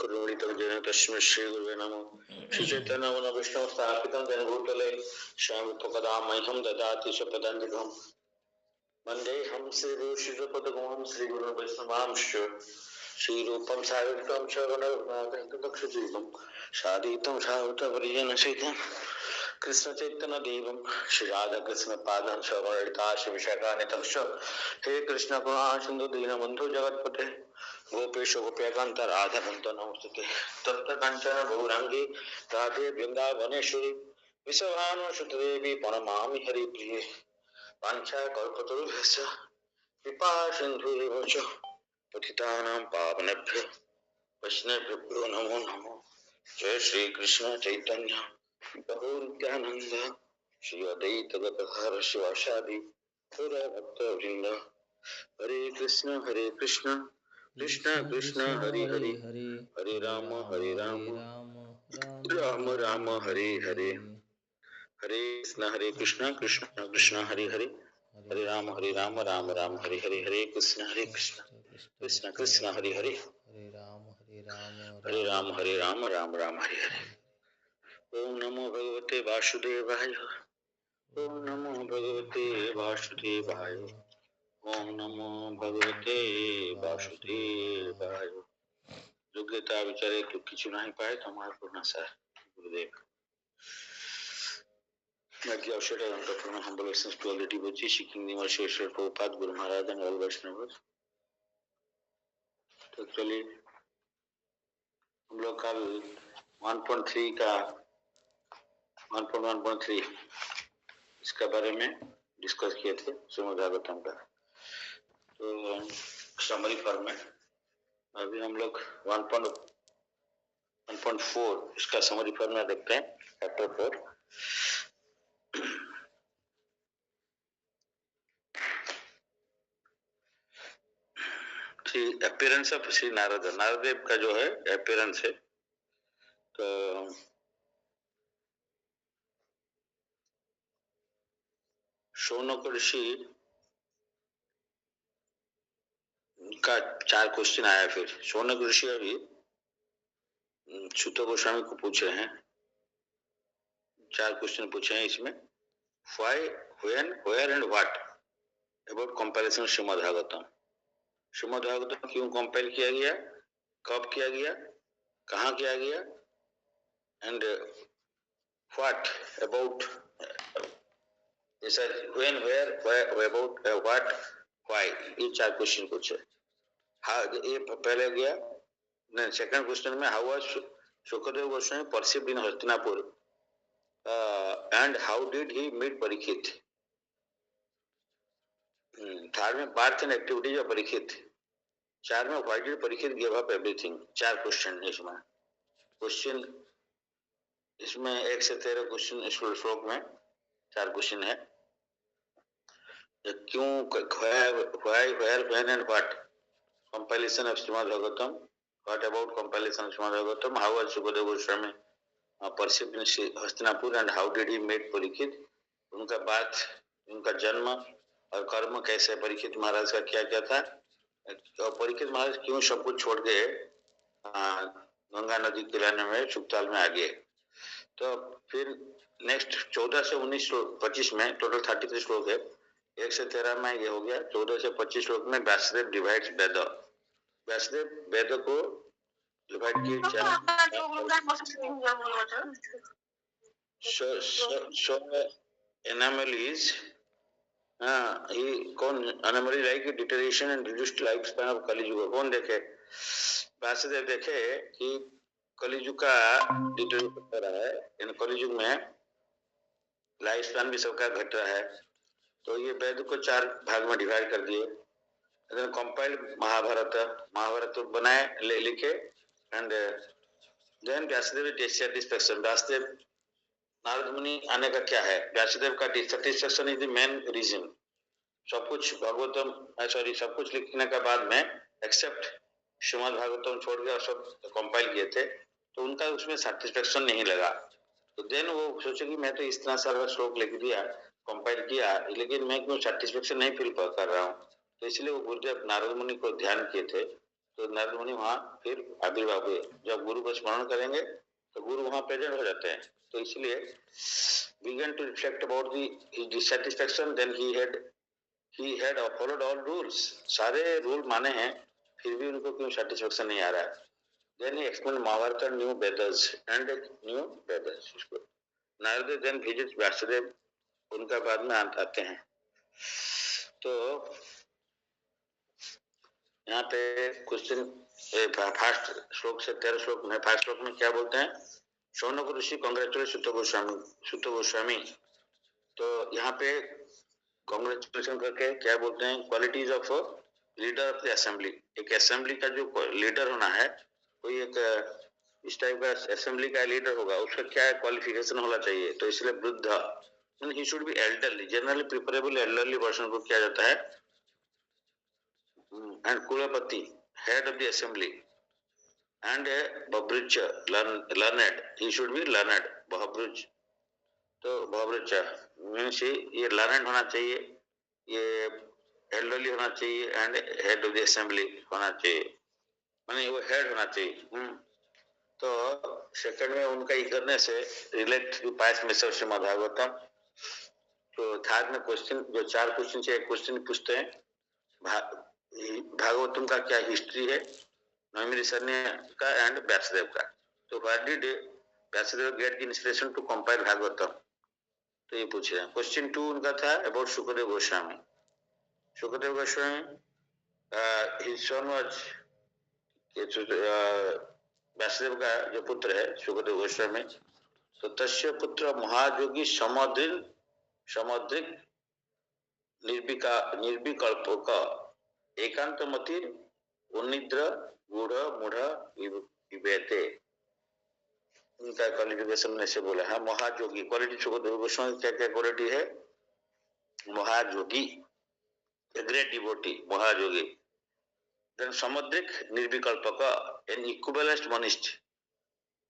करुणितं येन तस्मै श्रीगुरुवे नमः। श्रीचैतन्यं विष्णुं स्थापितं येन भूतले स्वयं ददाति च पदान्तिकम्। वन्देऽहं श्रीगुरुश्रीपदकमलं श्रीगुरुं वैष्णवांश्च श्रीरूपं सायुक्तं च गणरघुनाथं सादितं सावधपरिजन सहितं कृष्ण चैतन्य देवं श्री राधा कृष्ण पादं सवर्णिताश विशाखानितं हे कृष्ण करुणा सिंधु दीनबंधु जगत्पते गोपेश गोप्यकांत राधा कांत नमस्ते तप्त कांचन गौरांगी राधे वृंदावनेश्वरी विश्वभानुसुतदेवी प्रणमामि हरिप्रिये वाञ्छा कल्पतरुभ्यश्च कृपा सिन्धुभ्यो च पतितानां पावनेभ्यो वैष्णवेभ्यो नमो नमः। जय श्री कृष्ण चैतन्य प्रभु नित्यानंद श्री अद्वैत गदाधर शिवासादि गौर भक्तवृंद हरे कृष्ण कृष्ण कृष्ण हरे हरे हरे राम राम राम हरे हरे हरे कृष्ण कृष्ण हरे हरे हरे राम राम राम हरे हरे हरे कृष्ण कृष्ण कृष्ण हरे हरे हरे राम राम राम हरे हरे। ओम नमो भगवते वासुदेवाय। ओम नमो भगवते वासुदेवाय। ओम नमो भगवते वासुदेवाय। योग्यता विचारे तो किसी नहीं पाए तो हमारा पूर्ण सा गुरुदेव। My dear Shri Dr. humble essence to all the devotees seeking the mercy of Sri Prabhupada, Guru Maharaj and all Vaishnavas. तो एक्चुअली हम लोग कल 1.3 का 1.1.3 इसका बारे में डिस्कस किए थे श्रीमद् भागवतम का। तो समरी फॉर्म में अभी हम लोग 1.4 इसका समरी फॉर्म में देखते हैं। चैप्टर 4 अपीयरेंस ऑफ श्री नारदेव का जो है अपीयरेंस है। तो शौनक ऋषि का 4 क्वेश्चन आया। फिर शौनक ऋषि अभी सूत गोस्वामी को पूछे हैं, 4 क्वेश्चन पूछे हैं इसमें। Why, when, where and what about comparison Srimad Bhagavatam. Srimad Bhagavatam क्यों कंपेयर किया गया, कब किया गया, कहाँ किया गया, and what about, when, where, about, what, why, ये 4 क्वेश्चन पूछे। ये पहले गया। सेकंड क्वेश्चन में how was Shukdev Goswami perceived in Hastinapur and how did he meet Parikshit. Third में birth and activities of Parikshit. 4 में why did Parikshit give up everything. 4 question इसमें। Question इसमें 1 से 13 क्वेश्चन श्लोक में 4 क्वेश्चन है। क्यों, why, where, when and what compilation of Srimad Bhagavatam. What about compilation of Srimad Bhagavatam? How was Shukadeva Goswami perceived in Hastinapur and how did he meet Parikshit? उनका बात, उनका जन्म और कर्म कैसे, परीक्षित महाराज का क्या क्या था, और परीक्षित महाराज क्यों सब कुछ छोड़ के गंगा नदी किनारे में सुखताल में आ गए। तो फिर नेक्स्ट 14 से 19 श्लोक 25 में टोटल 33 श्लोक है। 1 से 13 में ये हो गया। 14 से 25 श्लोक में व्यासदेव डिवाइड्स वेद। व्यासदेव वेद को डिवाइड किए 4 anomalies। ही कौन anomaly like deterioration and reduced lifespan of कलियुग कौन देखे? व्यासदेव देखे कि कलियुग का डिटोरेशन हो रहा है, इन कलियुग में लाइफ स्पैन भी सबका घट रहा है। तो ये वेद को 4 भाग में डिवाइड कर दिए। कंपाइल्ड महाभारत बनाए लिखे and then Vyasadev dissatisfaction. Vyasadev Narad Muni आने का क्या है, व्यासदेव का dissatisfaction is the main reason. सब कुछ सब कुछ लिखने के बाद में एक्सेप्ट श्रीमद् भागवतम छोड़ के और सब कंपाइल किए थे, तो उनका उसमें सेटिस्फैक्शन नहीं लगा। तो देन वो सोचे कि मैं तो इस तरह सारा श्लोक लिख दिया, कंपाइल किया, लेकिन मैं क्यों सेटिस्फैक्शन नहीं फील कर रहा हूँ। तो इसलिए वो गुरुदेव नारद मुनि को ध्यान किए थे तो नारद मुनि वहां फिर आविर्भाव हुए। जब गुरु को स्मरण करेंगे तो गुरु वहां प्रेजेंट हो जाते हैं। तो इसलिए began to reflect about his dissatisfaction, then he had followed all rules, सारे रूल माने हैं फिर भी उनको क्यों सेटिस्फेक्शन नहीं आ रहा है। Then he explained Mahabharata new Vedas and new Vedas. Narad then visits Vyasdev, उनका बाद में आते हैं। तो यहाँ पे क्वेश्चन फर्स्ट श्लोक से 13 श्लोक में, फर्स्ट श्लोक में क्या बोलते हैं? शौनक ऋषि कांग्रेचुलेट सुत गोस्वामी। तो यहाँ पे कांग्रेचुलेशन करके क्या बोलते हैं? Qualities of leader of the assembly. एक असेंबली का जो लीडर होना है, कोई एक इस टाइप का असेंबली का लीडर होगा, उसका क्या क्वालिफिकेशन होना चाहिए? तो इसलिए वृद्ध, he should be elderly, generally preferable elderly person को किया जाता है। एंड कुलपति, head of the assembly, and बब्रुच, learned, he should be learned, बब्रुच। तो बब्रुच मीन्स ये लर्नेड होना चाहिए, ये एल्डरली होना चाहिए, and head of the assembly होना चाहिए, माने वो हेड होना चाहिए। तो सेकंड में उनका ही करने से रिलेट टू पास्ट में श्रीमद् भागवतम। तो थर्ड में क्वेश्चन, जो 4 क्वेश्चन से एक क्वेश्चन पूछते हैं, भागवतम का क्या हिस्ट्री है, नैमिषारण्य सरने का एंड व्यासदेव का। तो what did Vyasadev get the inspiration to compile Bhagavatam, तो ये पूछ रहे हैं। क्वेश्चन 2 उनका था about Shukadev Goswami. Shukadev Goswami his son was, Vyasadev का जो पुत्र है शुकदेव गोस्वामी, तो तस्य पुत्र महायोगी समुद्रिक निर्विकल्पक एकांतमति उन्निद्र गूढ़ मूढ़ विवेते। उनका क्वालिफिकेशन में से बोला है महायोगी। क्वालिटी शुकदेव गोस्वामी क्या क्या क्वालिटी है? महायोगी, ग्रेट डिवोटी, महायोगी। देन समुद्रिक निर्विकल्पक, एन इक्विवेलेंट मोनिस्ट,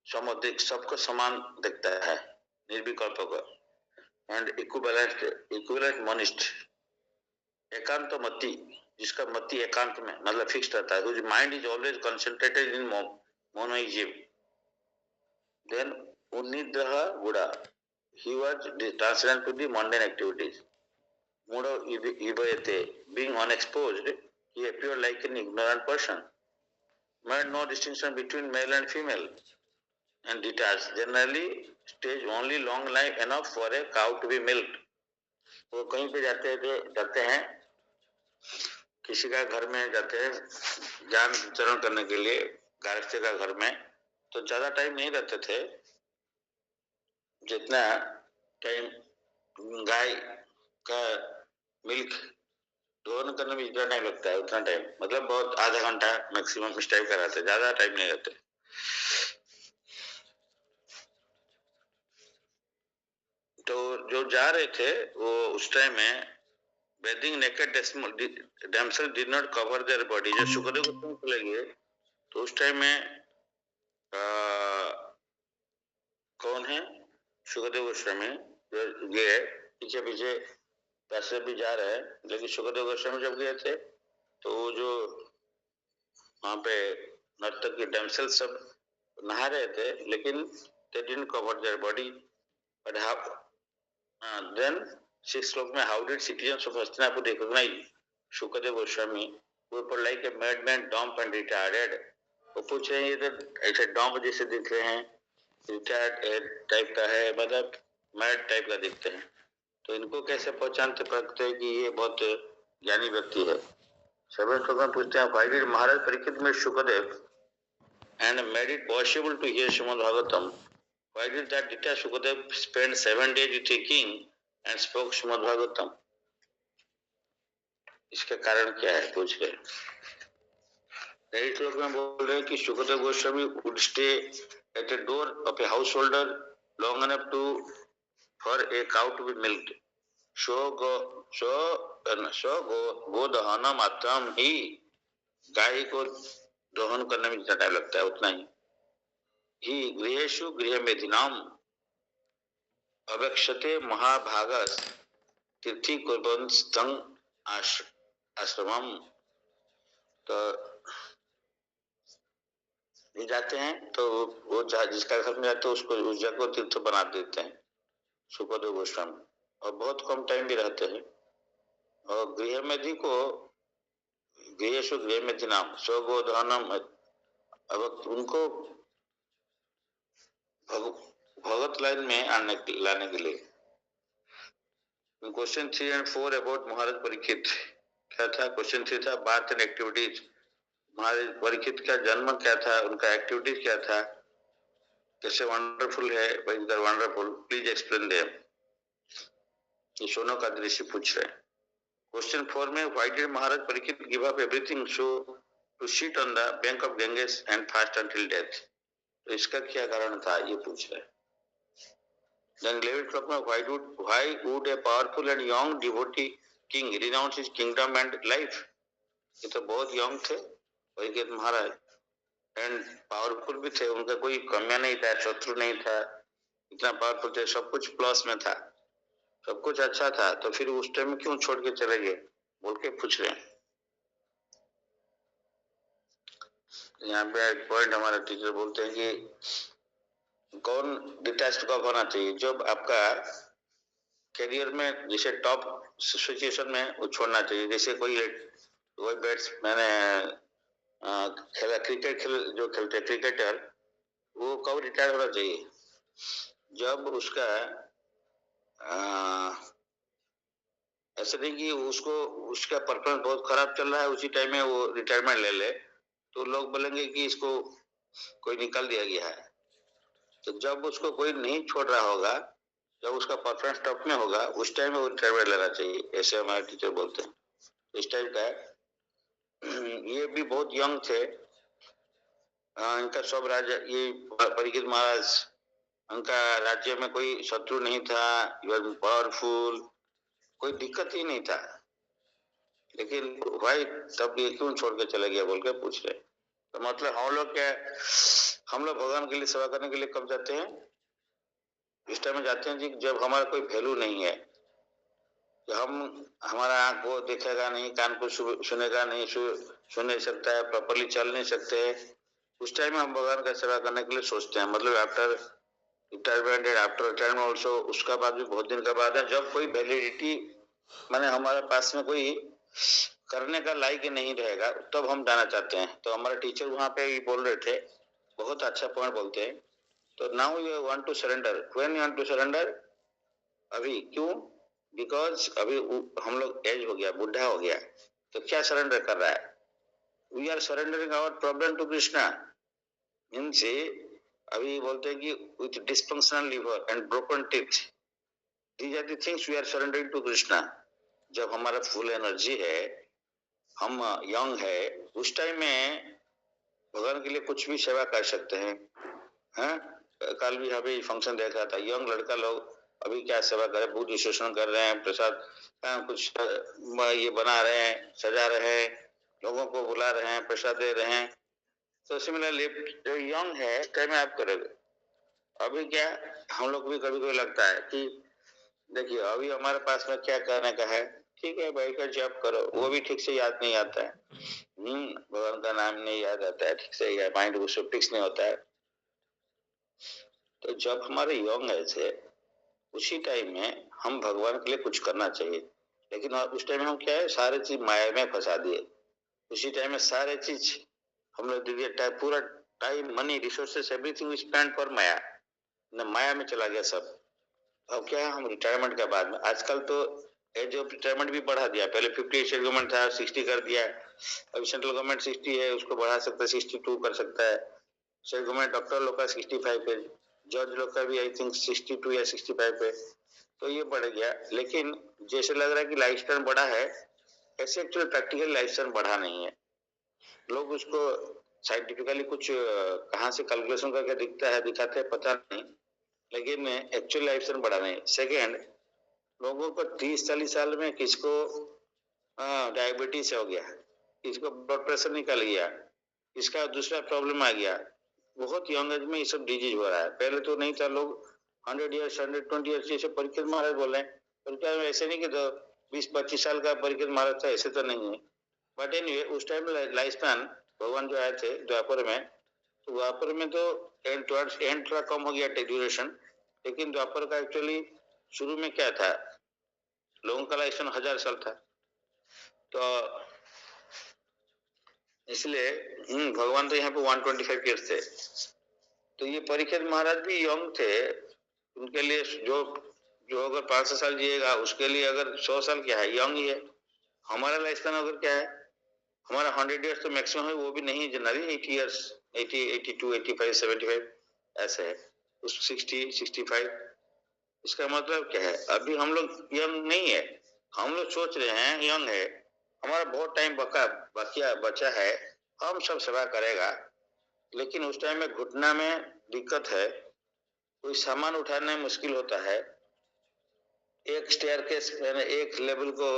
समुद्रिक सबको समान देखता है, निर्विकल्पक, एंड इक्विवेलेंट मोनिस्ट। एकांतमति, जिसका मति एकांत में मतलब फिक्स रहता है, whose mind is always concentrated in monoism. Then उन्निद्रः गुड़ा, he was transcendent to the mundane activities. Mudha ivayate, being unexposed, he appeared like an ignorant person, made no distinction between male and female, and detached, generally stayed only long life enough for a cow to be milked. वो कहीं पे जाते हैं, किसी का घर में जाते हैं ज्ञान वितरण करने के लिए, गृहस्थ का घर में, तो ज्यादा टाइम नहीं रहते थे, जितना टाइम गाय का मिल्क दोहन करने में जितना टाइम लगता है उतना टाइम, मतलब बहुत आधा घंटा मैक्सिमम इस टाइप का रहता है, ज्यादा टाइम नहीं रहते। तो जो जा रहे थे वो उस टाइम में bathing naked damsel did not cover their body। जब शुकदेव गोस्वामी चले गए तो उस टाइम में कौन है? शुकदेव गोस्वामी गए, पीछे पीछे पैसे भी जा रहे हैं, लेकिन शुकदेव गोस्वामी जब गए थे तो वो जो वहां पे नर्तक की डैमसेल सब नहा रहे थे, लेकिन they didn't cover their body, but then 6 श्लोक में how did citizens of Hastinapur recognize Shukdev Goswami who were like a madman, dumb and retarded। वो पूछ रहे हैं ये तो ऐसे डॉम्ब जैसे दिख रहे हैं, रिटायर्ड टाइप का है, मतलब मैड टाइप का दिखते हैं, तो इनको कैसे पहचानते पाते हैं कि ये बहुत ज्ञानी व्यक्ति है? 7 श्लोक में पूछते हैं why did महाराज परीक्षित में Shukdev and made it possible to hear Srimad Bhagavatam, why did that detached Shukadev spend 7 days with a king and spoke Srimad Bhagavatam? इसका कारण क्या है पूछ रहे। श्लोक में बोल रहे हैं कि Shukdev Goswami would stay at the door of a householder long enough for a cow to be milked। गोदहन मात्रम ही, गाय को दोहन करने में जितना टाइम लगता है उतना ही गृहेषु गृहमेधिनाम अवेक्षते महाभागस तीर्थी कुर्वन् आश्रमम। तो ये जाते हैं तो वो जिसका घर में जाते हैं उसको उस जगह को तीर्थ बना देते हैं सुखदेव गोस्वामी, और बहुत कम टाइम भी रहते हैं। और गृहमेधि को गृहेशु गृहमेधि नाम स्वगोधानम, अब उनको भगवत लाइन में लाने के लिए। क्वेश्चन 3 और 4 अबाउट महाराज परीक्षित क्या था? क्वेश्चन 3 था बार्थ एंड एक्टिविटीज। महाराज परीक्षित का जन्म क्या था, उनका एक्टिविटीज क्या था, कैसे वंडरफुल है, वंडरफुल, प्लीज एक्सप्लेन देम। ये सोनो का दृश्य पूछ रहे हैं। क्वेश्चन 4 में why did Maharaj Parikshit give up everything so to sit on the bank of Ganges and fast until death? तो इसका क्या कारण था ये पूछ रहे हैं। Then 11th श्लोक में why would a powerful and young devotee king renounce his kingdom and life? ये तो बहुत यंग थे परीक्षित महाराज, एंड पावरफुल भी थे, उनका कोई कमियां नहीं था, शत्रु नहीं था, इतना पावरफुल थे, सब कुछ प्लस में था, सब कुछ अच्छा था, तो फिर उस टाइम में क्यों छोड़ के चले गए बोल के पूछ रहे हैं। यहाँ पे एक पॉइंट हमारे टीचर बोलते हैं कि कौन डिटैच्ड कब होना चाहिए, जब आपका करियर में जैसे टॉप सिचुएशन में वो छोड़ना चाहिए। जैसे कोई बैट्समैन खेला क्रिकेट जो खेलते क्रिकेटर, वो कब रिटायर होना चाहिए? जब उसका ऐसा नहीं कि उसका परफॉर्मेंस बहुत खराब चल रहा है, उसी टाइम में वो रिटायरमेंट ले ले, तो लोग बोलेंगे कि इसको कोई निकाल दिया गया है। तो जब उसको कोई नहीं छोड़ रहा होगा, जब उसका परफॉर्मेंस टॉप में होगा, उस टाइम में वो रिटायरमेंट लेना चाहिए, ऐसे हमारे टीचर बोलते हैं। इस टाइप का ये भी बहुत यंग थे, इनका सब राजा, ये परीक्षित महाराज, उनका राज्य में कोई शत्रु नहीं था, पावरफुल, कोई दिक्कत ही नहीं था, लेकिन भाई तब ये क्यों छोड़ के चले गया बोल के पूछ रहे। तो मतलब हम लोग भगवान के लिए सेवा करने के लिए कब जाते हैं? इस टाइम में जाते हैं जी जब हमारा कोई वैल्यू नहीं है, हमारा आंख को देखेगा नहीं, कान को सुनेगा नहीं, सुन नहीं सकता है, प्रॉपरली चल नहीं सकते है, उस टाइम में हम भगवान का सेवा करने के लिए सोचते हैं। मतलब after retirement and after retirement also, उसका बाद भी बहुत दिन के बाद है, जब कोई वैलिडिटी माने हमारे पास में कोई करने का लायक नहीं रहेगा, तब हम जाना चाहते हैं। तो हमारे टीचर वहां पे ही बोल रहे थे, बहुत अच्छा पॉइंट बोलते हैं। तो now you want to surrender, when you want to surrender? अभी क्यों? बिकॉज अभी हम लोग एज हो गया, बुढ़ा हो गया, तो क्या सरेंडर कर रहा है? We are surrendering our problem to Krishna. Means अभी बोलते हैं कि with dysfunctional liver and broken teeth, these are the things we are surrendering to Krishna. जब हमारा फुल एनर्जी है, हम यंग है, उस टाइम में भगवान के लिए कुछ भी सेवा कर सकते हैं। कल भी अभी फंक्शन देख रहा था, यंग लड़का लोग अभी क्या सेवा करे, बूथ विशेषण कर रहे हैं, प्रसाद कुछ ये बना रहे हैं, सजा रहे हैं, लोगों को बुला रहे हैं, प्रसाद दे रहे हैं। तो सिमिलरली जो यंग है टाइम में आप करोगे। अभी क्या हम लोग भी कभी कभी लगता है कि देखिए अभी हमारे पास में क्या करने का है, ठीक है बैठ कर जॉब करो, वो भी ठीक से याद नहीं आता है, भगवान का नाम नहीं याद आता है ठीक से, या माइंड उससे फिक्स नहीं होता है। तो जब हमारे यंग एज है, उसी टाइम में हम भगवान के लिए कुछ करना चाहिए, लेकिन उस टाइम में हम क्या है, सारे चीज माया में फंसा दिए। उसी टाइम में सारे चीज हम लोग दे दिए, पूरा time, money, resources, everything spend for maya, माया में चला गया सब। अब क्या है, हम रिटायरमेंट के बाद में, आजकल तो एज ऑफ रिटायरमेंट भी बढ़ा दिया, पहले 50 स्टेट गवर्नमेंट था, 60 कर दिया, अभी सेंट्रल गवर्नमेंट 60 है, उसको बढ़ा सकता है, 62 कर सकता है। स्टेट गवर्नमेंट डॉक्टर लोग का 65 पे, जज लोग का भी आई थिंक 62 या 65 पे, तो ये बढ़ गया। लेकिन जैसे लग रहा है कि लाइफ स्पैन बढ़ा है, ऐसे एक्चुअली प्रैक्टिकल लाइफ स्पैन बढ़ा नहीं है। लोग उसको साइंटिफिकली कुछ कहाँ से कैलकुलेशन करके दिखाते हैं पता नहीं, लेकिन एक्चुअल लाइफ स्पैन बढ़ा नहीं। सेकेंड, लोगों को 30-40 साल में किसको डायबिटीज हो गया, किसको ब्लड प्रेशर निकल गया, इसका दूसरा प्रॉब्लम आ गया, बहुत यंग एज में ये सब डिजीज हो रहा है। पहले तो नहीं था, लोग 100 ईयर्स 120 ईयर्स जैसे परीक्षित महाराज बोले, परीक्षित में ऐसे नहीं कि तो 20-25 साल का परीक्षित महाराज था, ऐसे तो नहीं है। बट एनीवे उस टाइम लाइफ स्पैन भगवान जो आए थे द्वापर में, तो द्वापर में तो एंड थोड़ा कम हो गया ड्यूरेशन, लेकिन द्वापर का एक्चुअली शुरू में क्या था, लोगों का लाइफ 1000 साल था, तो इसलिए भगवान तो यहाँ पे 125 ईयर्स थे। तो ये परीक्षित महाराज भी यंग थे, उनके लिए जो जो अगर 500 साल जिएगा उसके लिए अगर 100 साल क्या है, यंग ही है। हमारा लाइफ स्पैन अगर क्या है, हमारा 100 ईयर्स तो मैक्सिमम है, वो भी नहीं जनरली 80 ईयर्स, 80, 82, 85, 75 ऐसे है, उस 60, 65। इसका मतलब क्या है, अभी हम लोग यंग नहीं है, हम लोग सोच रहे हैं यंग है, हमारा बहुत टाइम बचा है, हम सब सेवा करेगा, लेकिन उस टाइम में घुटना में दिक्कत है, कोई सामान उठाने में मुश्किल होता है, एक स्टेयरकेस एक लेवल को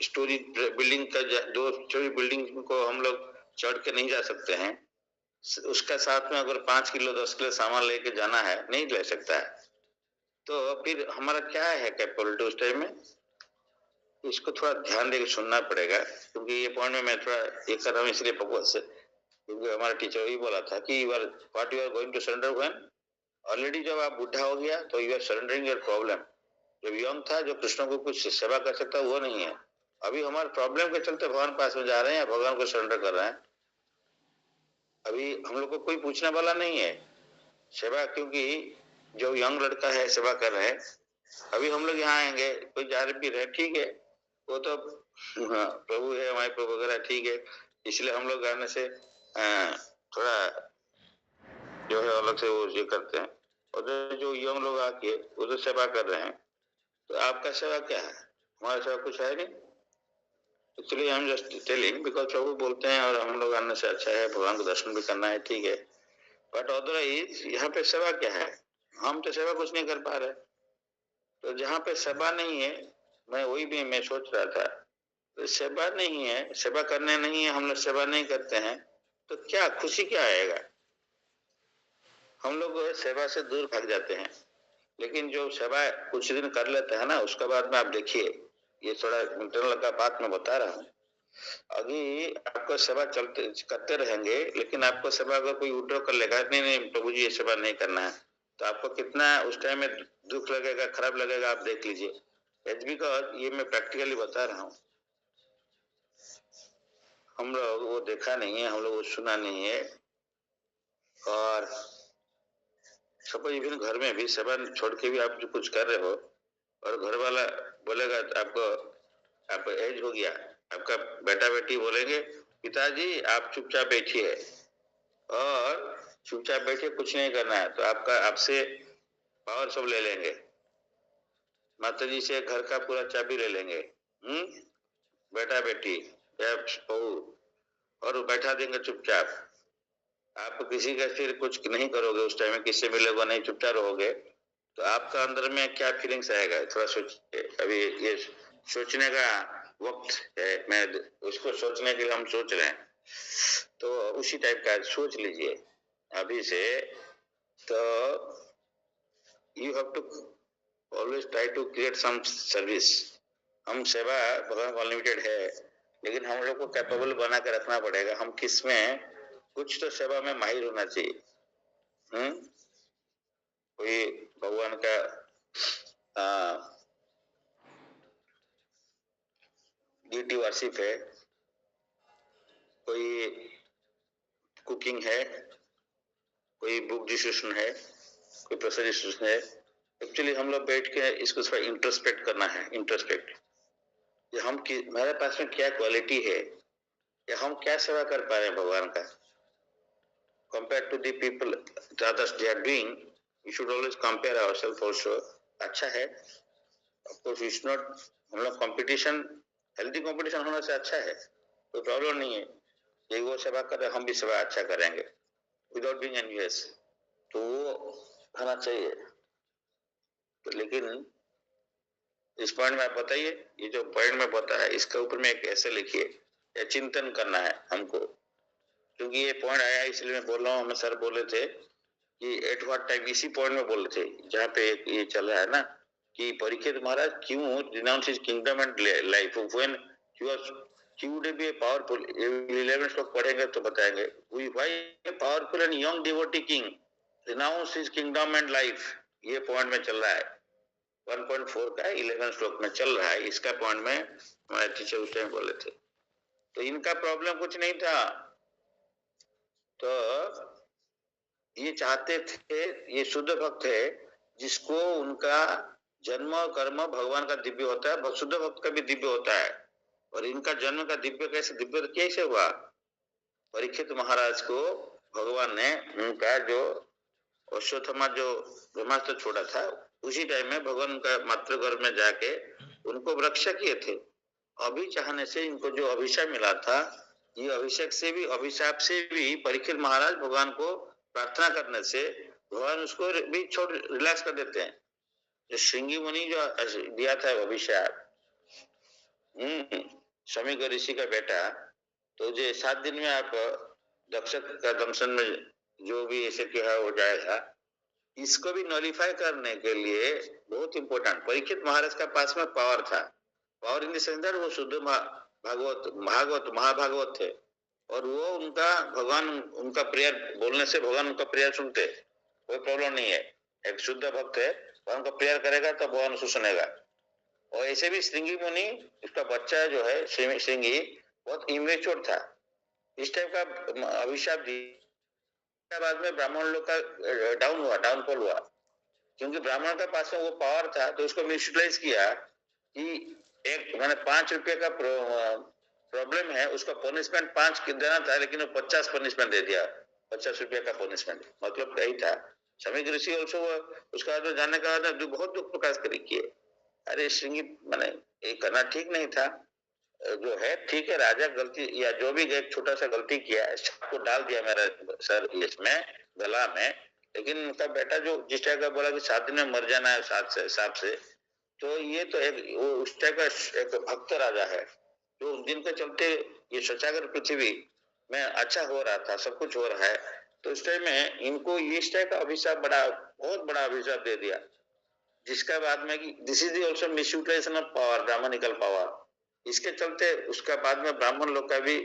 स्टोरी बिल्डिंग का 2 स्टोरी बिल्डिंग को हम लोग चढ़ के नहीं जा सकते हैं, उसका साथ में अगर 5 किलो 10 किलो सामान लेके जाना है, नहीं ले सकता है, तो फिर हमारा क्या है कैपेबिलिटी उस टाइम में, इसको थोड़ा ध्यान देकर सुनना पड़ेगा। क्योंकि ये पॉइंट में मैं थोड़ा ये कर रहा हूँ इसलिए पकड़ से, क्योंकि हमारा टीचर ही बोला था कि what you are going to surrender when, already जब आप बुढ़ा हो गया तो you are surrendering your problem. जब यंग था, जो कृष्ण को कुछ सेवा कर सकता वो नहीं है, अभी हमारे प्रॉब्लम के चलते भगवान पास में जा रहे हैं या भगवान को सरेंडर कर रहे हैं, अभी हम लोग को कोई पूछने वाला नहीं है सेवा, क्योंकि जो यंग लड़का है सेवा कर रहे हैं, अभी हम लोग यहाँ आएंगे, कोई जा भी रहे, ठीक है, वो तो प्रभु है हमारे प्रभु वगैरह, ठीक है, इसलिए हम लोग आने से थोड़ा जो है अलग से वो ये करते हैं, और जो यंग लोग आके वो तो सेवा कर रहे हैं, तो आपका सेवा क्या है, हमारा सेवा कुछ है नहीं। एक्चुअली हम जस्ट टेलिंग बिकॉज प्रभु बोलते हैं और हम लोग आने से अच्छा है, भगवान को दर्शन भी करना है, ठीक है, बट अदरवाइज यहाँ पे सेवा क्या है, हम तो सेवा कुछ नहीं कर पा रहे, तो जहाँ पे सेवा नहीं है, मैं सोच रहा था, तो सेवा नहीं है, सेवा करने नहीं है, हम लोग सेवा नहीं करते हैं, तो क्या खुशी क्या आएगा, हम लोग सेवा से दूर भाग जाते हैं। लेकिन जो सेवा कुछ दिन कर लेता है ना, उसके बाद में आप देखिए, ये थोड़ा इंटरनल का बात मैं बता रहा हूँ, अभी आपको सेवा चलते करते रहेंगे, लेकिन आपको सेवा अगर कोई विड्रॉ कर लेगा, नहीं प्रभु जी ये सेवा नहीं करना है, तो आपको कितना उस टाइम में दुख लगेगा, खराब लगेगा, आप देख लीजिए। इट्स बिकॉज ये मैं प्रैक्टिकली बता रहा हूँ, हम लोग वो देखा नहीं है, हम लोग वो सुना नहीं है, और सपोज इवन घर में भी सेवा छोड़ के भी आप जो कुछ कर रहे हो, और घर वाला बोलेगा आपको, आप एज हो गया, आपका बेटा बेटी बोलेंगे पिताजी आप चुपचाप बैठिए, और चुपचाप बैठिए, कुछ नहीं करना है, तो आपसे पावर सब ले लेंगे, माता जी से घर का पूरा चाबी ले लेंगे, बेटा बेटी या बहू, और बैठा देंगे चुपचाप, आप किसी का फिर कुछ नहीं करोगे, उस टाइम में किससे मिलोगे नहीं, चुपचाप रहोगे, तो आपका अंदर में क्या फीलिंग्स आएगा, थोड़ा सोचिए। अभी ये सोचने का वक्त है, मैं उसको सोचने के लिए हम सोच रहे हैं, तो उसी टाइप का सोच लीजिए अभी से। तो you have to always try to create some service. हम सेवा भगवान अनलिमिटेड है, लेकिन हम लोग को कैपेबल बना के रखना पड़ेगा, हम किस में कुछ तो सेवा में माहिर होना चाहिए। कोई भगवान का ड्यूटी वर्शिप है, कोई कुकिंग है, कोई बुक डिस्कशन है, कोई प्रोसेस डिस्कशन है। एक्चुअली हम लोग बैठ के इसको थोड़ा इंट्रोस्पेक्ट करना है, इंट्रोस्पेक्ट, ये हमारे पास में क्या क्वालिटी है, या हम क्या सेवा कर पा रहे हैं भगवान का, compare to the people others they are doing, we should always compare ourselves also। अच्छा है, of course it's not, हम लोग कंपटीशन, हेल्दी कंपटीशन होने से अच्छा है, कोई प्रॉब्लम नहीं है, ये वो सेवा कर रहे हम भी सेवा अच्छा करेंगे विदाउट बीइंग एनवियस, तो वो होना चाहिए। तो लेकिन इस पॉइंट में आप बताइए, ये जो पॉइंट में बताया इसके ऊपर में कैसे लिखिए, या चिंतन करना है हमको, क्योंकि ये पॉइंट आया इसलिए मैं बोल रहा हूँ। हमें सर बोले थे कि एट व्हाट टाइम, इसी पॉइंट में बोले थे जहाँ पे ये चल रहा है ना, कि परीक्षित महाराज क्यों renounce his kingdom and life when he would be a powerful, 11 श्लोक पढ़ेंगे तो बताएंगे, why a powerful and young devotee king renounce his kingdom and life, ये पॉइंट में चल रहा है, 1.4 का 11 श्लोक में चल रहा है, इसका पॉइंट में हमारे टीचर उस टाइम बोले थे। तो इनका प्रॉब्लम कुछ नहीं था, तो ये चाहते थे, ये शुद्ध भक्त है जिसको उनका जन्म कर्म भगवान का दिव्य होता है, शुद्ध भक्त का भी दिव्य होता है, और इनका जन्म का दिव्य कैसे हुआ? परीक्षित महाराज को भगवान ने उनका जो अश्वत्थामा जो ब्रह्मास्त्र छोड़ा था, उसी टाइम में भगवान का मातृ गर्भ में जाके उनको रक्षा किए थे। अभी चाहने से इनको जो अभिशाप मिला था, ये अभिशाप से भी परीक्षित महाराज भगवान को प्रार्थना करने से भगवान उसको भी छोड़ रिलैक्स कर देते हैं। जो श्रृंगी मुनि जो दिया था अभिशाप, शमीक ऋषि का बेटा, तो जो 7 दिन में आप दक्ष का दंशन में जो भी ऐसे क्या हो जाएगा, इसको भी नॉलिफाई करने के लिए बहुत इंपॉर्टेंट, परीक्षित महाराज का पास में पावर था, power in the sense that वो शुद्ध महाभागवत थे, और वो उनका भगवान उनका प्रेयर बोलने से भगवान उनका प्रेयर सुनते, कोई प्रॉब्लम नहीं है। एक शुद्ध भक्त है, भगवान का प्रेयर करेगा तो भगवान उसको सुनेगा। और ऐसे भी श्रृंगी मुनि, इसका बच्चा जो है श्रृंगी बहुत इमेच्योर था, इस टाइप का अभिशाप दिया, बाद में ब्राह्मण लोग का डाउनफॉल हुआ, क्योंकि ब्राह्मण का पास में वो पावर था, तो उसको मिसयूटिलाइज किया कि एक मैंने 5 रुपये का प्रॉब्लम है, उसका पनिशमेंट 5 देना था, लेकिन वो 50 पनिशमेंट दे दिया, 50 रुपये का पनिशमेंट, मतलब यही था। शमीक ऋषि ऑल्सो उसका जो जानने का बहुत दुख प्रकाश किए, अरे श्रृंगी मैंने ये करना ठीक नहीं था, जो है ठीक है, राजा गलती या जो भी एक छोटा सा गलती किया, सबको डाल दिया मेरा सर इसमें गला में, लेकिन उनका बेटा जो जिस टाइप का बोला कि 7 दिन में मर जाना है सांप से, तो ये तो एक वो उस टाइप का एक भक्त राजा है, जो उस दिन के चलते ये शौचागर पृथ्वी में अच्छा हो रहा था, सब कुछ हो रहा है, तो उस टाइम में इनको ये इस टाइप का अभिशाप बहुत बड़ा अभिशाप दे दिया, जिसका बाद में कि this is also misutilisation of power, Brahmanical power, इसके चलते उसका बाद में ब्राह्मण लोग का भी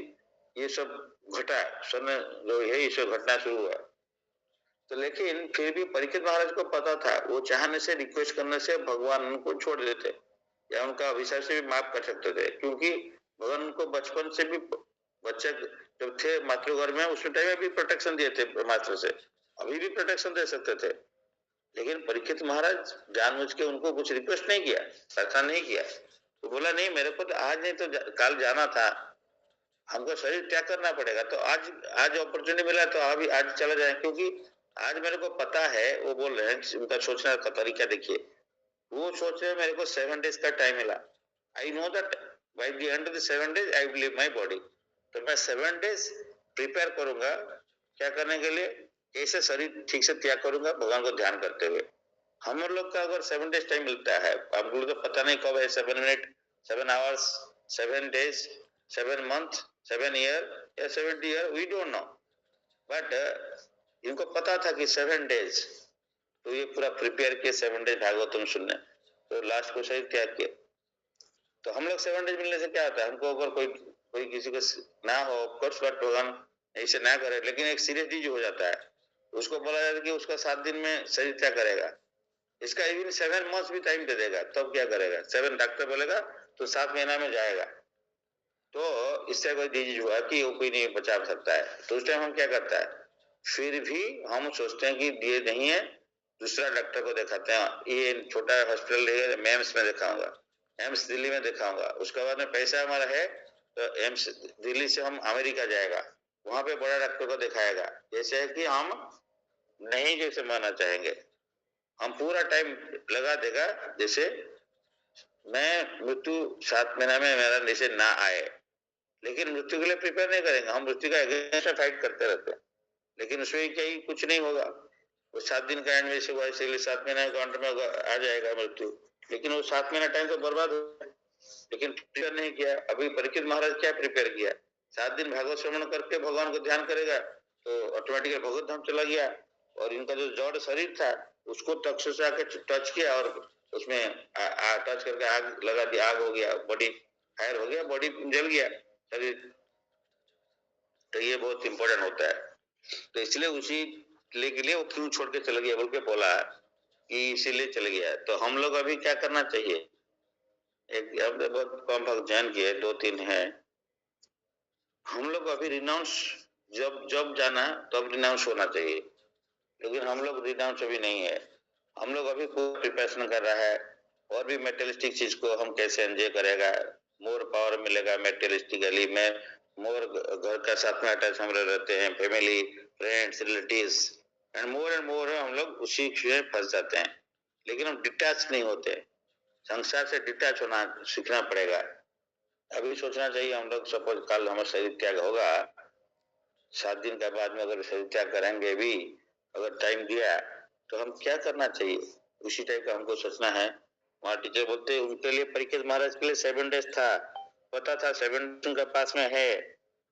ये सब घटा, जो है ये सब घटना शुरू हुआ। तो लेकिन फिर भी परीक्षित महाराज को पता था, वो चाहने से रिक्वेस्ट करने से भगवान उनको छोड़ देते या उनका अभिशाप से भी माफ कर सकते थे, क्योंकि भगवान उनको बचपन से भी, बच्चे जब थे मातृगर्भ में उस टाइम में भी प्रोटेक्शन दिए थे ब्रह्मास्त्र से, अभी भी प्रोटेक्शन दे सकते थे, लेकिन परीक्षित महाराज जानबूझ के उनको कुछ रिक्वेस्ट नहीं किया, ऐसा नहीं किया, तो बोला नहीं मेरे को तो आज नहीं तो कल जाना था, हमको शरीर त्याग करना पड़ेगा, तो आज अपॉर्चुनिटी मिला तो अभी आज चला जाए, क्योंकि आज मेरे को पता है, वो बोल रहे हैं, उनका सोचने का तरीका देखिए, वो सोच रहे हैं मेरे को 7 डेज का टाइम मिला, I know that by the end of the 7 days I will leave my body, तो मैं 7 डेज प्रिपेयर करूंगा क्या करने के लिए, कैसे शरीर ठीक से त्याग करूंगा भगवान को ध्यान करते हुए। हम लोग का अगर 7 डेज टाइम मिलता है, आप लोग तो पता नहीं कब है, 7 minute, 7 hours, 7 days, 7 month, 7 year या 70 year, we don't know, but इनको पता था कि 7 डेज, तो ये पूरा प्रिपेयर किए 7 डेज भागवतम सुनने, तो लास्ट को शरीर त्याग किए। तो हम लोग 7 डेज मिलने से क्या होता है, हमको अगर कोई किसी को ना हो, ऑफकोर्स बट भगवान ऐसे ना करे, लेकिन एक सीरियस चीज हो जाता है, उसको बोला जाता है कि उसका 7 दिन में शरीर त्याग करेगा, इसका इवन 7 मंथ भी टाइम दे देगा, तब क्या करेगा, 7 डॉक्टर बोलेगा तो 7 महीना में जाएगा, तो इससे कोई डिजीज हुआ कि वो कोई नहीं बचा सकता है, तो उस टाइम हम क्या करता है, फिर भी हम सोचते हैं कि दिए नहीं है, दूसरा डॉक्टर को दिखाते हैं, ये छोटा हॉस्पिटल है, मैं एम्स में दिखाऊंगा, एम्स दिल्ली में दिखाऊंगा, उसके बाद में पैसा हमारा है तो एम्स दिल्ली से हम अमेरिका जाएगा, वहां पे बड़ा डॉक्टर को दिखाएगा, जैसे है कि हम नहीं जैसे मानना चाहेंगे, हम पूरा टाइम लगा देगा, जैसे मैं मृत्यु 7 महीना में मेरा जैसे ना आए, लेकिन मृत्यु के लिए प्रिपेयर नहीं करेंगे, हम मृत्यु का अगेंस्ट फाइट करते रहते हैं, लेकिन उसमें क्या ही कुछ नहीं होगा, वो 7 दिन का एंड वैसे हुआ, इसीलिए 7 महीने काउंट में आ जाएगा मृत्यु, लेकिन वो 7 महीना टाइम तो बर्बाद हो गया, लेकिन प्रिपेयर नहीं किया। अभी परीक्षित महाराज क्या प्रिपेयर किया, 7 दिन भागवत श्रवण करके भगवान को ध्यान करेगा तो ऑटोमेटिकली भगवत धाम चला गया, और इनका जो जड़ शरीर था उसको तक्षु से आके टच किया, और उसमें टच करके आग लगा दिया, आग हो गया, बॉडी फायर हो गया, बॉडी जल गया, शरीर, तो ये बहुत इंपॉर्टेंट होता है। तो इसलिए उसी के लिए वो क्यों छोड़ के चला गया बोल के बोला कि इसीलिए चले गया। तो हम लोग अभी क्या करना चाहिए, एक हमने बहुत कम भक्त जैन किए, 2-3 हैं, हम लोग अभी रिनाउंस जब जब जाना तब रिनाउंस होना चाहिए, लेकिन हम लोग रिनाउंस अभी नहीं है। हम लोग अभी कोई प्रिपरेशन कर रहा है और भी मेटेरियलिस्टिक चीज को हम कैसे एंजॉय करेगा, मोर पावर मिलेगा मेटेरियलिस्टिकली में, मोर घर का साथ में अटैच हम रहते हैं, family, friends, relatives, and more हम लोग उसी में फंस जाते हैं, लेकिन हम डिटैच नहीं होते। संसार से डिटैच होना सीखना पड़ेगा। अभी सोचना चाहिए हम लोग, सपोज कल हमारा शरीर त्याग होगा, 7 दिन के बाद में अगर शरीर त्याग करेंगे भी, अगर टाइम दिया तो हम क्या करना चाहिए, उसी टाइप का हमको सोचना है। वहाँ टीचर बोलते उनके लिए, परीक्षित महाराज के लिए 7 डेज था, पता था 7 उनके पास में है,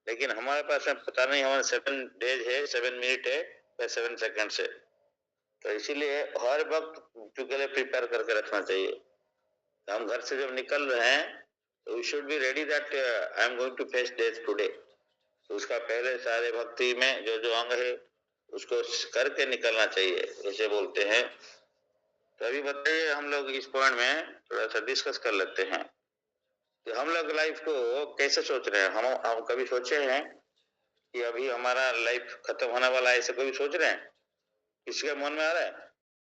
लेकिन हमारे पास में पता नहीं हमारे 7 डेज है, 7 मिनट है या 7 सेकंड है। तो इसीलिए हर वक्त के लिए प्रिपेयर करके रखना चाहिए। हम घर से जब निकल रहे हैं तो we should be ready that I am going to face death today. तो उसका पहले सारे भक्ति में जो जो अंग है उसको करके निकलना चाहिए, ऐसे बोलते हैं। तो अभी बताइए, हम लोग इस पॉइंट में थोड़ा सा डिस्कस कर लेते हैं कि हम लोग लाइफ को कैसे सोच रहे हैं। हम कभी सोचे हैं कि अभी हमारा लाइफ खत्म होने वाला है, ऐसे कभी सोच रहे हैं? किसी के मन में आ रहा है?